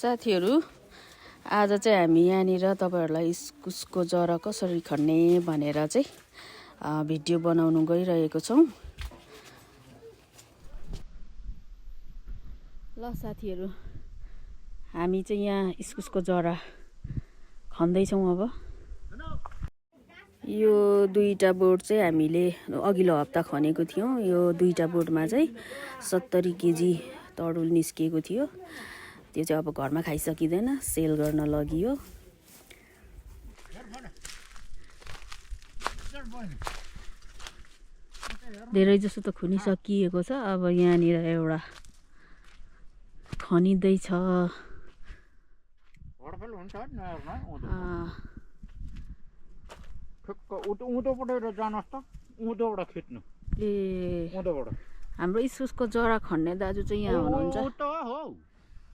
साथीहरू आज चाहिँ हामी यहाँनिर तपाईहरुलाई इस्कुसको जरा कसरी खन्ने भनेर चाहिँ भिडियो बनाउन गइरहेको छौं। ल साथीहरू हामी चाहिँ यहाँ इस्कुसको जरा खन्दै छौं। अब यो दुईटा बोट चाहिँ हामीले अघिल्लो हप्ता खनेको थियौं। यो दुईटा बोटमा चाहिँ 70 केजी तरुल निस्केको थियो। त्यो चाहिँ अब घरमा खाइसकिदैन, सेल गर्न लगियो। धेरै जसो त खुनिसकिएको छ। अब यहाँनिर एउटा खनिदै छ। हाम्रो इस्कुसको जरा खन्ने दाजु चाहिँ यहाँ हुनुहुन्छ।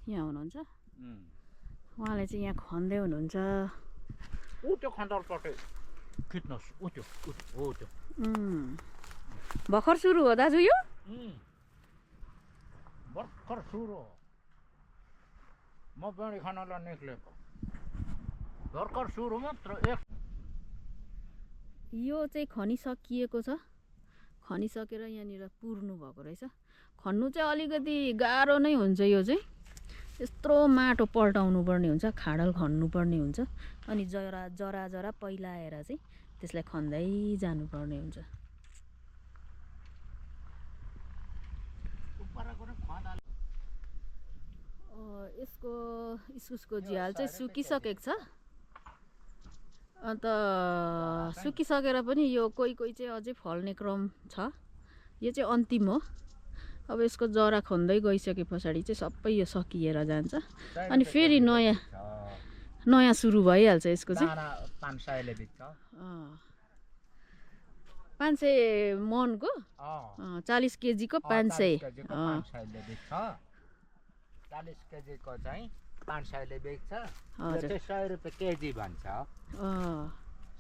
यहाँ हुनुहुन्छ उहाँले चाहिँ यहाँ खन्दै हुनुहुन्छ। भर्खर सुरु हो दाजु यो? भर्खर सुरु हो। म बेडी खानलाई निक्लेको भर्खर सुरु मात्र। यो चाहिँ खनिसकिएको छ। खनिसकेर यहाँनिर पुर्नु भएको रहेछ। खन्नु चाहिँ अलिकति गाह्रो नै हुन्छ। यो चाहिँ यत्रो माटो पल्टाउनु पर्ने हुन्छ, खाडल खन्नु पर्ने हुन्छ। अनि जरा पहिलाएर चाहिँ त्यसलाई खन्दै जानुपर्ने हुन्छ। यसको इस्कुसको झ्याल चाहिँ सुकिसकेको छ। अन्त सुकिसकेर पनि यो कोही चाहिँ अझै फल्ने क्रम छ। यो चाहिँ अन्तिम हो। अब यसको जरा खन्दै गइसके पछाडि चाहिँ सबै यो सकिएर जान्छ। अनि फेरि नयाँ सुरु भइहाल्छ। यसको चाहिँ 500 मनको 40 केजीको 500 40 केजीको चाहिँ 500 ले बेच्छ। यो चाहिँ 100 रुपैयाँ केजी भन्छ।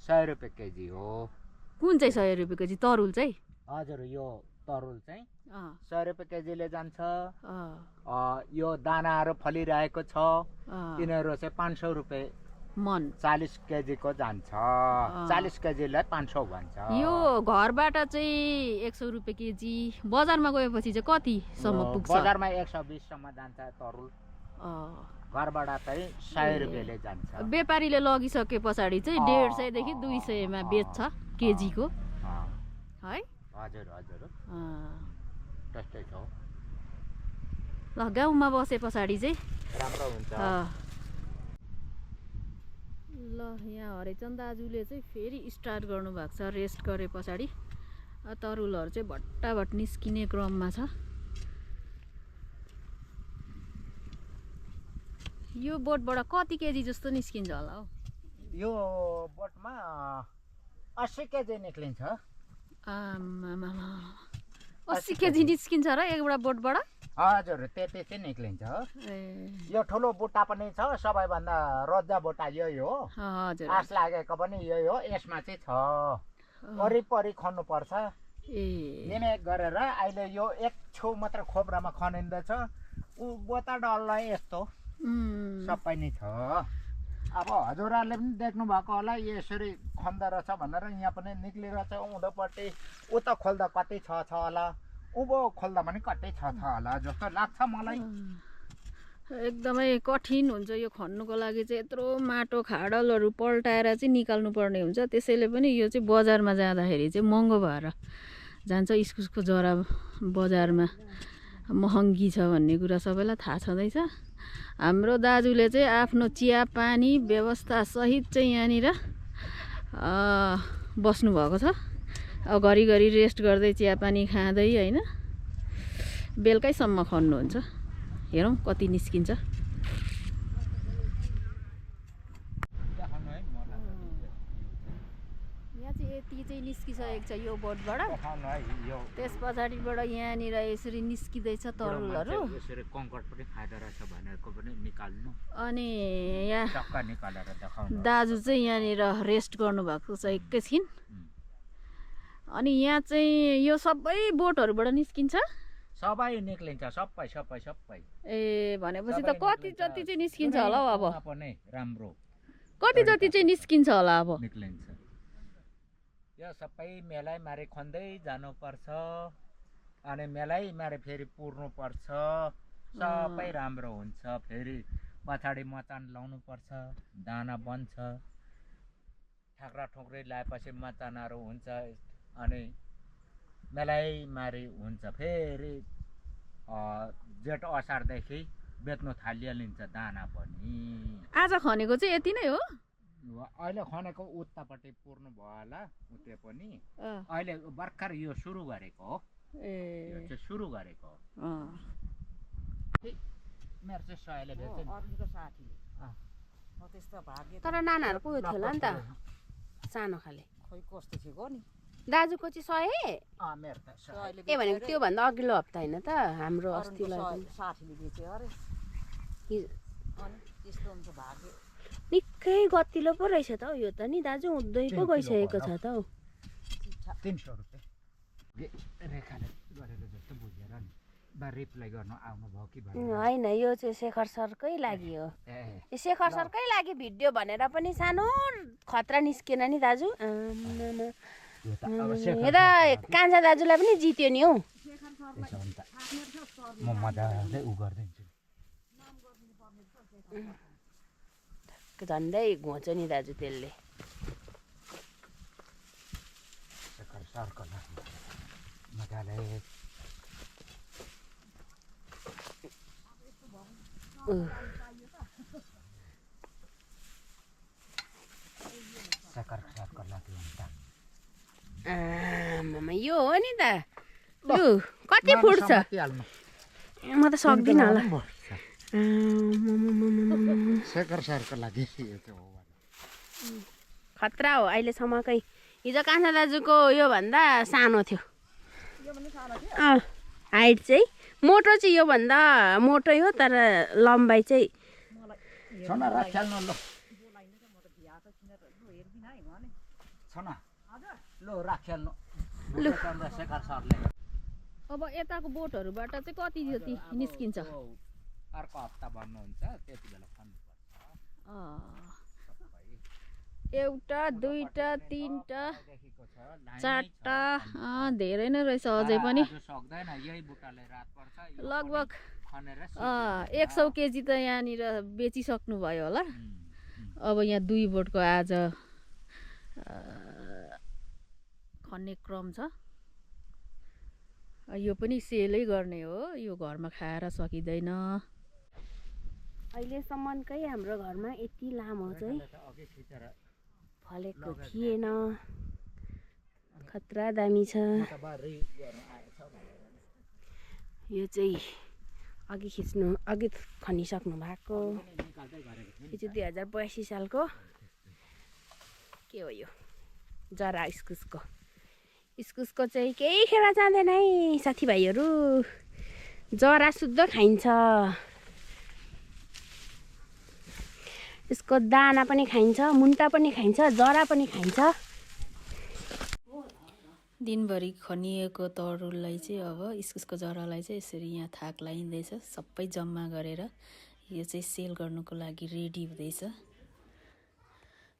100 रुपैयाँ केजी हो। कुन चाहिँ 100 रुपैयाँ केजी? तरुल चाहिँ? हजुर, यो तरुल चाहिँ 100 रुपैयाँ केजीले जान्छ। यो दानाहरू फलिरहेको छ, तिनीहरू चाहिँ 500 रुपैयाँ मन। 40 केजीको जान्छ। 40 केजीलाई 500 भन्छ। यो घरबाट चाहिँ 100 रुपैयाँ केजी, बजारमा गएपछि चाहिँ कतिसम्म पुग्छ? बजारमा 120 सम्म जान्छ तरुल। घरबाट चाहिँ 100 रुपैयाँले जान्छ। व्यापारीले लगिसके पछाडि चाहिँ 150 देखि 200 मा बेच्छ केजीको है। हजुर हजुर, त्यस्तै छ। ल गाउँमा बसे पछाडि चाहिँ राम्रो हुन्छ। ल यहाँ हरेचन्द दाजुले चाहिँ फेरि स्टार्ट गर्नु भएको छ। रेस्ट गरे पछाडि तरुलहरू चाहिँ भट्टाभट निस्किने क्रममा छ। यो बोटबाट कति केजी जस्तो निस्किन्छ होला हौ? यो बोटमा 80 केजी निस्किन्छ। 80 केजी निस्किन्छ र एउटा बोटबाट? हजुर, त्यति चाहिँ निस्किन्छ। यो ठुलो बुट्टा पनि छ। सबैभन्दा रोजा बुट्टा यही हो। हजुर, आस लागेको पनि यही हो। यसमा चाहिँ छ वरिपरि खन्नु पर्छ। लिमेक गरेर अहिले यो एक छेउ मात्र खोप्रामा खनिँदैछ। बोता डल्लै यस्तो सबै नै छ। अब हजुरहरूले पनि देख्नु भएको होला, यसरी खन्दा रहेछ भनेर। यहाँ पनि निक्लिरहेछ। उँधोपट्टि उता खोल्दा कति छ होला, उँभो खोल्दा पनि कति छ होला जस्तो लाग्छ मलाई। एकदमै कठिन हुन्छ यो खन्नुको लागि चाहिँ। यत्रो माटो खाडलहरू पल्टाएर चाहिँ निकाल्नु पर्ने हुन्छ। त्यसैले पनि यो चाहिँ बजारमा जाँदाखेरि चाहिँ महँगो भएर जान्छ। इस्कुसको जरा बजारमा महँगी छ भन्ने कुरा सबैलाई थाहा छँदैछ। हाम्रो दाजुले चाहिँ आफ्नो चिया पानी व्यवस्था सहित चाहिँ यहाँनिर बस्नु भएको छ। अब घरिघरि रेस्ट गर्दै चिया पानी खाँदै होइन, बेलुकैसम्म खन्नुहुन्छ। हेरौँ कति निस्किन्छ। यहाँ चाहिँ यति चाहिँ निस्किसकेको छ यो बोटबाट। त्यस पछाडिबाट यहाँनिर यसरी निस्किँदैछ तरुलहरू। अनि यहाँ दाजु चाहिँ यहाँनिर रेस्ट गर्नुभएको छ एकैछिन। अनि यहाँ चाहिँ यो सबै बोटहरूबाट निस्किन्छ। सबै निक्लिन्छ सबै सबै सबै ए भनेपछि त कति जति चाहिँ निस्किन्छ होला हौ अब पनि राम्रो कति जति चाहिँ निस्किन्छ होला अब निक्लिन्छ यो सबै मेलै मारे खन्दै जानुपर्छ अनि मेलै मारे फेरि पुर्नुपर्छ सबै राम्रो हुन्छ फेरि पछाडि मचान लाउनु पर्छ दाना बन्छ ठाक्रा ठोक्री लगाएपछि मचानहरू हुन्छ अनि मेलै मारी हुन्छ फेरि जेठ असारदेखि बेच्नु थालिहालिन्छ दाना पनि आज खनेको चाहिँ यति नै हो अहिले खनेको उतापट्टि पुर्नु भयो होला उतै पनि अहिले भर्खर यो सुरु गरेको हो यो चाहिँ सुरु गरेको हो मेरो चाहिँ सयले बेच्छ अर्को साथीले म त्यस्तो भाग्य तर नानाहरूको उयो थियो होला नि त सानो खाले खोइ कस्तो थियो नि दाजुको चाहिँ 100 मेरो त ए भनेको त्योभन्दा अघिल्लो हप्ता होइन त हाम्रो अस्तिलाई साथीले बेच्यो अरे अनि त्यस्तो हुन्छ भाग्य निकै गतिलो पो रहेछ त हौ यो त नि दाजु उद्धै पो गइसकेको छ त हौ 300 रुपियाँ रेखाले गरेको जस्तो बुझेर नि बा रिप्लाई गर्नु आउनु भयो कि होइन यो चाहिँ शेखर सरकै लागि हो शेखर सरकै लागि भिडियो भनेर पनि सानो खतरा निस्केन नि दाजु हेर कान्छा दाजुलाई पनि जित्यो नि हौ म मजाले उ गरिदिन्छु झन्डै घोच्यो नि दाजु त्यसले शेखर सरको लागि मजाले शेखर सरको लागि हुन्छ आमामा यो हो नि त लु कति फुट्छ म त सक्दिनँ होला शेखर सरको लागि खतरा हो अहिलेसम्मकै हिजो कान्छा दाजुको योभन्दा सानो थियो हाइट चाहिँ मोटो चाहिँ योभन्दा मोटै हो तर लम्बाइ चाहिँ अब यताको बोटहरूबाट चाहिँ कति जति निस्किन्छ अर्को हप्ता भन्नुहुन्छ त्यति बेला एउटा दुईटा तिनटा चारटा धेरै नै रहेछ अझै पनि लगभग 100 केजी त यहाँनिर बेचिसक्नु भयो होला अब यहाँ 2 बोटको आज खन्ने क्रम छ यो पनि सेलै गर्ने हो यो घरमा खाएर सकिँदैन अहिलेसम्मकै हाम्रो घरमा यति लामो चाहिँ फलेको थिएन खतरा दामी छ यो चाहिँ अघि खनिसक्नु भएको यो चाहिँ 2082 सालको के हो यो जरा इस्कुसको चाहिँ केही खेर जाँदैन है साथीभाइहरू जरा शुद्ध खाइन्छ यसको दाना पनि खाइन्छ मुन्टा पनि खाइन्छ जरा पनि खाइन्छ दिनभरि खनिएको तरुललाई चाहिँ अब इस्कुसको जरालाई चाहिँ यसरी यहाँ थाक लगाइँदैछ सबै जम्मा गरेर यो चाहिँ सेल गर्नुको लागि रेडी हुँदैछ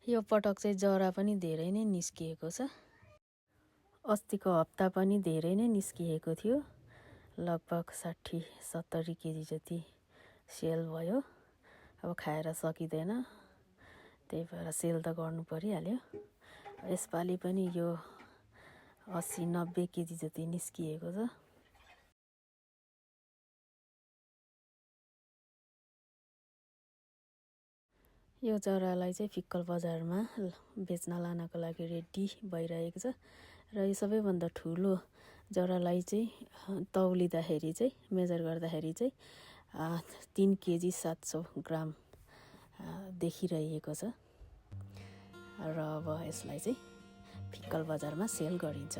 यो पटक चाहिँ जरा पनि धेरै नै निस्किएको छ अस्तिको हप्ता पनि धेरै नै निस्किएको थियो लगभग 60-70 केजी जति सेल भयो अब खाएर सकिँदैन त्यही भएर सेल त गर्नु परिहाल्यो यसपालि पनि यो 80-90 केजी जति निस्किएको छ यो जरालाई चाहिँ फिक्कल बजारमा बेच्न लानको लागि रेडी भइरहेको छ र यो सबैभन्दा ठुलो जरालाई चाहिँ तौलिँदाखेरि चाहिँ मेजर गर्दाखेरि चाहिँ 3 केजी 700 ग्राम देखिरहेको छ र अब यसलाई चाहिँ फिक्कल बजारमा सेल गरिन्छ